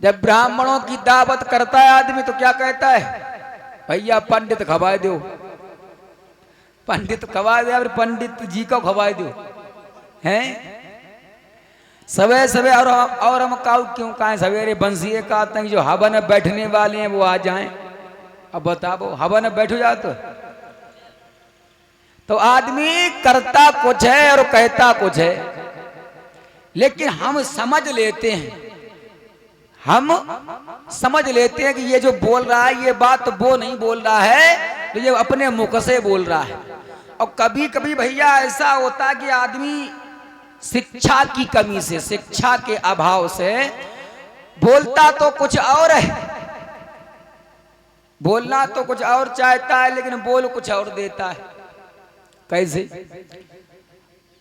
जब ब्राह्मणों की दावत करता है आदमी तो क्या कहता है, भैया पंडित खवाए दो, पंडित खवाए दो, पंडित जी को खवाए दो हैं सवे सवे। और हम काऊ क्यों कहें सवेरे बंसीए कहते हैं जो हवन में बैठने वाले हैं वो आ जाएं। अब बताओ हवन में बैठ जा तो आदमी करता कुछ है और कहता कुछ है, लेकिन हम समझ लेते हैं, हम समझ लेते हैं कि ये जो बोल रहा है ये बात तो वो नहीं बोल रहा है, तो ये अपने मुख से बोल रहा है। और कभी कभी भैया ऐसा होता है कि आदमी शिक्षा की कमी से, शिक्षा के अभाव से बोलता तो कुछ और है, बोलना तो कुछ और चाहता है लेकिन बोल कुछ और देता है। कैसे?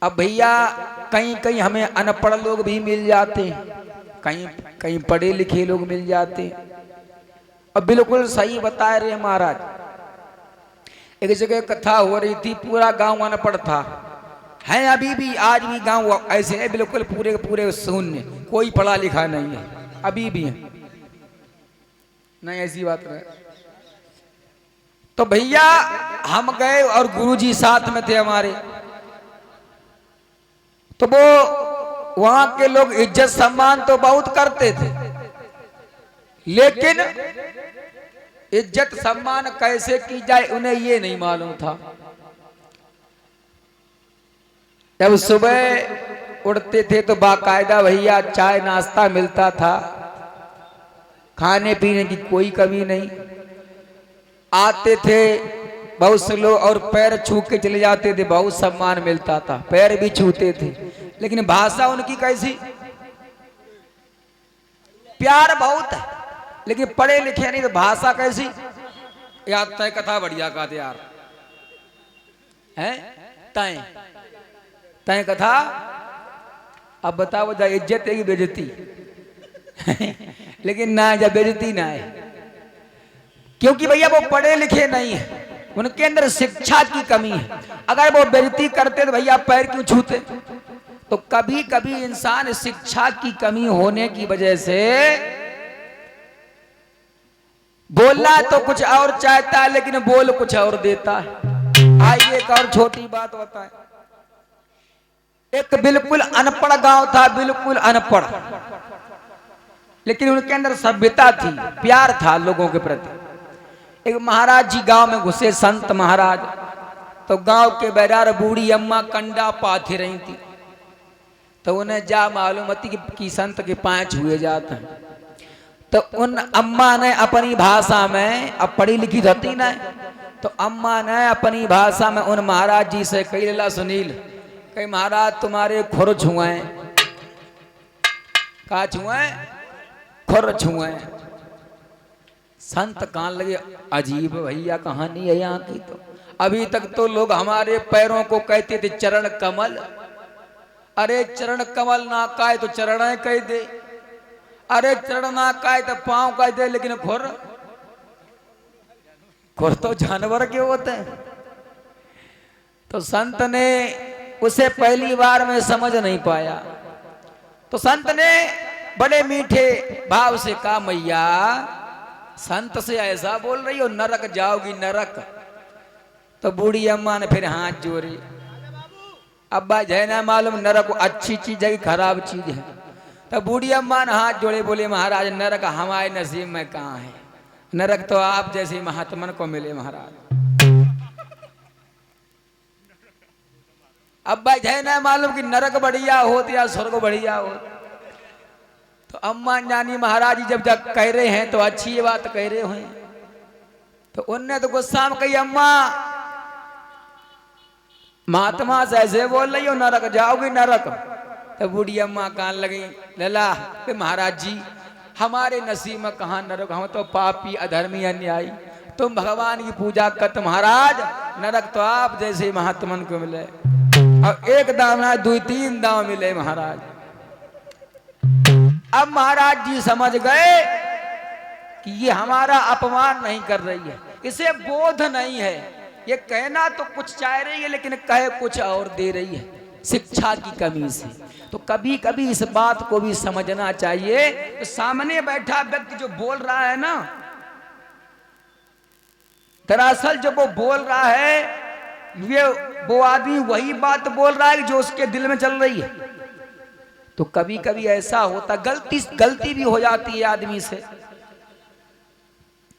अब भैया कहीं कहीं हमें अनपढ़ लोग भी मिल जाते हैं, कहीं कहीं पढ़े लिखे लोग मिल जाते हैं। अब बिल्कुल सही बता रहे महाराज, एक जगह कथा हो रही थी, पूरा गांव अनपढ़ था, है अभी भी, आज भी गांव ऐसे है बिल्कुल पूरे पूरे शून्य, कोई पढ़ा लिखा नहीं है, अभी भी है नहीं, ऐसी बात नहीं। तो भैया हम गए और गुरुजी साथ में थे हमारे, तो वो वहां के लोग इज्जत सम्मान तो बहुत करते थे, लेकिन इज्जत सम्मान कैसे की जाए उन्हें ये नहीं मालूम था। जब सुबह उठते थे तो बाकायदा भैया चाय नाश्ता मिलता था, खाने पीने की कोई कमी नहीं। आते थे बहुत से लोग और पैर छू के चले जाते थे, बहुत सम्मान मिलता था, पैर भी छूते थे। लेकिन भाषा उनकी कैसी, प्यार बहुत है लेकिन पढ़े लिखे नहीं, तो भाषा कैसी यार, तय कथा बढ़िया कहते यार हैं, तय तय कथा। अब बताओ जा इज्जत है कि बेइज्जती लेकिन ना जा बेइज्जती ना है, क्योंकि भैया वो पढ़े लिखे नहीं है, उनके अंदर शिक्षा की कमी है। अगर वो बेइज्जती करते तो भैया पैर क्यों छूते? तो कभी कभी इंसान शिक्षा की कमी होने की वजह से बोलना तो कुछ और चाहता है लेकिन बोल कुछ और देता है। आइए एक और छोटी बात होता है, एक बिल्कुल अनपढ़ गांव था, बिल्कुल अनपढ़, लेकिन उनके अंदर सभ्यता थी, प्यार था लोगों के प्रति। एक महाराज जी गांव में घुसे, संत महाराज, तो गांव के बैरार बूढ़ी अम्मा कंडा पाथे रही थी, तो उन्हें जा मालूम थी कि संत के 5 हुए जाते हैं। तो उन अम्मा ने अपनी भाषा में, अब पढ़ी लिखी रहती ना, तो अम्मा ने अपनी भाषा में उन महाराज जी से कही, ला सुनील, कही महाराज तुम्हारे खुर छुए, का छुए, खुर छुए। संत कान लगे, अजीब भैया कहानी है यहाँ की, तो अभी तक तो लोग हमारे पैरों को कहते थे चरण कमल, अरे चरण कमल ना काए तो चरण कह दे, अरे चरण ना काए तो पांव कह दे, लेकिन खुर, खुर तो जानवर के होते हैं। तो संत ने उसे पहली बार में समझ नहीं पाया, तो संत ने बड़े मीठे भाव से कहा, मैया संत से ऐसा बोल रही हो, नरक जाओगी नरक। तो बूढ़ी अम्मा ने फिर हाथ जोड़े, अब्बा जय ना मालूम नरक अच्छी चीज है कि खराब चीज है। तो बूढ़ी अम्मा ने हाथ जोड़े, बोले महाराज नरक हमारे नसीब में कहाँ है, नरक तो आप जैसे महात्मन को मिले महाराज। अब्बा जय ना मालूम कि नरक बढ़िया होत या स्वर्ग बढ़िया होत। तो अम्मा जानी महाराज जी जब जब कह रहे हैं तो अच्छी ये बात कह रहे हैं। तो उनने तो गुस्सा में कही, अम्मा महात्मा से ऐसे बोल रही हो, नरक जाओगी नरक। तो बूढ़ी अम्मा कान लगी, लला महाराज जी हमारे नसीब में कहाँ नरक, हम तो पापी अधर्मी अन्यायी, तुम भगवान की पूजा करते महाराज, नरक तो आप जैसे महात्मन को मिले, और एक दाम ना 2-3 दाम मिले महाराज। अब महाराज जी समझ गए कि ये हमारा अपमान नहीं कर रही है, इसे बोध नहीं है, ये कहना तो कुछ चाह रही है लेकिन कहे कुछ और दे रही है, शिक्षा की कमी से। तो कभी कभी इस बात को भी समझना चाहिए। तो सामने बैठा व्यक्ति जो बोल रहा है ना, दरअसल जब वो बोल रहा है वो आदमी वही बात बोल रहा है जो उसके दिल में चल रही है। तो कभी कभी ऐसा होता, गलती भी हो जाती है आदमी से।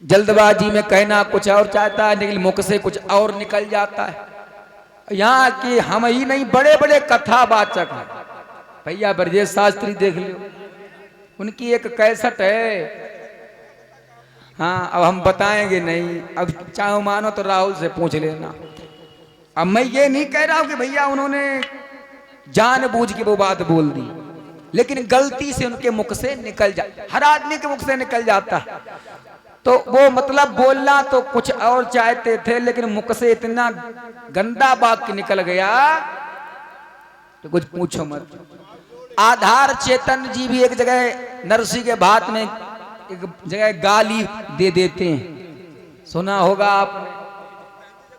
जल्दबाजी में कहना कुछ और चाहता है लेकिन मुख से कुछ और निकल जाता है। यहाँ की हम ही नहीं, बड़े बड़े कथावाचक हैं भैया। ब्रजेश शास्त्री देख लो, उनकी एक कैसेट है। हाँ, अब हम बताएंगे नहीं, अब चाहे मानो तो राहुल से पूछ लेना। अब मैं ये नहीं कह रहा हूं कि भैया उन्होंने जानबूझ के वो बात बोल दी, लेकिन गलती से उनके मुख से निकल हर आदमी के मुख से निकल जाता है। तो वो मतलब बोलना तो कुछ और चाहते थे, लेकिन मुख से इतना गंदा वाक्य निकल गया तो कुछ पूछो मत। आधार चेतन जी भी एक जगह नरसी के भात में एक जगह गाली दे देते हैं, सुना होगा आपने।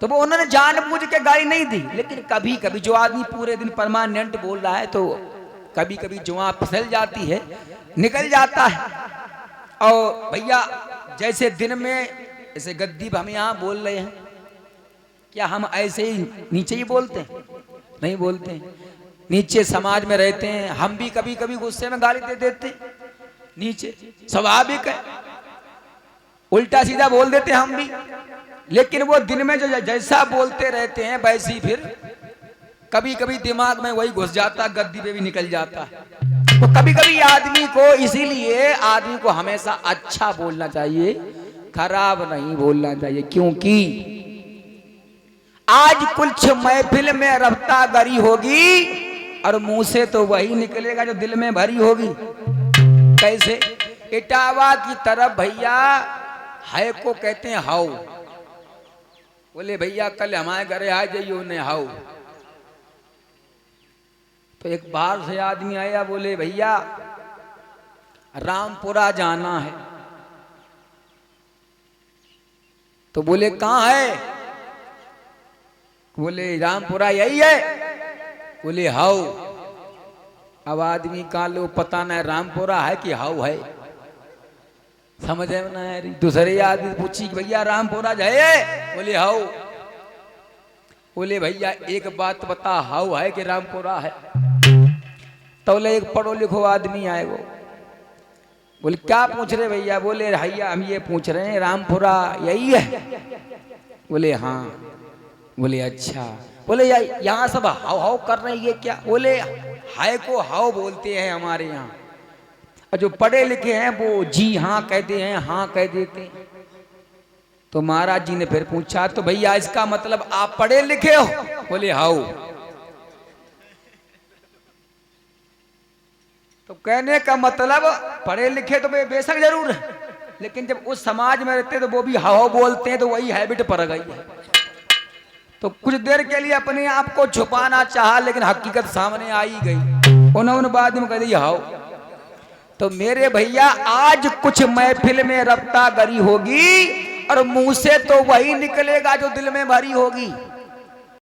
तो वो उन्होंने जानबूझ के गाली नहीं दी, लेकिन कभी कभी जो आदमी पूरे दिन परमानेंट बोल रहा है तो कभी कभी जुआ फिसल जाती है, निकल जाता है। और भैया जैसे दिन में ऐसे गद्दी हम यहाँ बोल रहे हैं, क्या हम ऐसे ही नीचे ही बोलते हैं? नहीं बोलते हैं। नीचे समाज में रहते हैं, हम भी कभी कभी गुस्से में गाली दे देते हैं नीचे, स्वाभाविक है, उल्टा सीधा बोल देते हैं हम भी। लेकिन वो दिन में जो जैसा बोलते रहते हैं वैसी फिर कभी कभी दिमाग में वही घुस जाता, गद्दी पे भी निकल जाता है। तो कभी कभी आदमी को, इसीलिए आदमी को हमेशा अच्छा बोलना चाहिए, खराब नहीं बोलना चाहिए। क्योंकि आज कुछ महफिल में रफ्ता गरी होगी और मुंह से तो वही निकलेगा जो दिल में भरी होगी। कैसे? इटावा की तरफ भैया है को कहते हैं हाउ। बोले भैया कल हमारे घरे आ जाइयो ने हाउ। तो एक बार से आदमी आया, बोले भैया रामपुरा जाना है। तो बोले कहाँ है? बोले रामपुरा यही है। बोले हाउ। अब आदमी का लो पता नहीं रामपुरा है कि हाउ है, समझ में ना यार। दूसरे आदमी पूछी भैया रामपुरा है? बोले हाउ। बोले भैया एक बात बता, हाउ है कि रामपुरा है? तो बोले एक पढ़ो लिखो आदमी आए वो। बोले क्या पूछ रहे भैया? बोले भैया हम ये पूछ रहे हैं रामपुरा यही है? बोले हाँ। बोले अच्छा। बोले यहाँ सब हाउ हाउ कर रहे हैं, ये क्या? बोले हाय को हाउ बोलते हैं हमारे यहाँ, और जो पढ़े लिखे हैं वो जी हाँ कहते हैं, हाँ कह देते हैं। तो महाराज जी ने फिर पूछा तो भैया इसका मतलब आप पढ़े लिखे हो? बोले हाउ। तो कहने का मतलब पढ़े लिखे तो बेशक जरूर है, लेकिन जब उस समाज में रहते तो वो भी हाउ बोलते हैं, तो वही हैबिट पड़ गई है। तो कुछ देर के लिए अपने आप को छुपाना चाहा, लेकिन हकीकत सामने आई गई, उन्होंने बाद में कह दी हाउ। तो मेरे भैया आज कुछ महफिल में रफ्ता गरी होगी और मुंह से तो वही निकलेगा जो दिल में भरी होगी।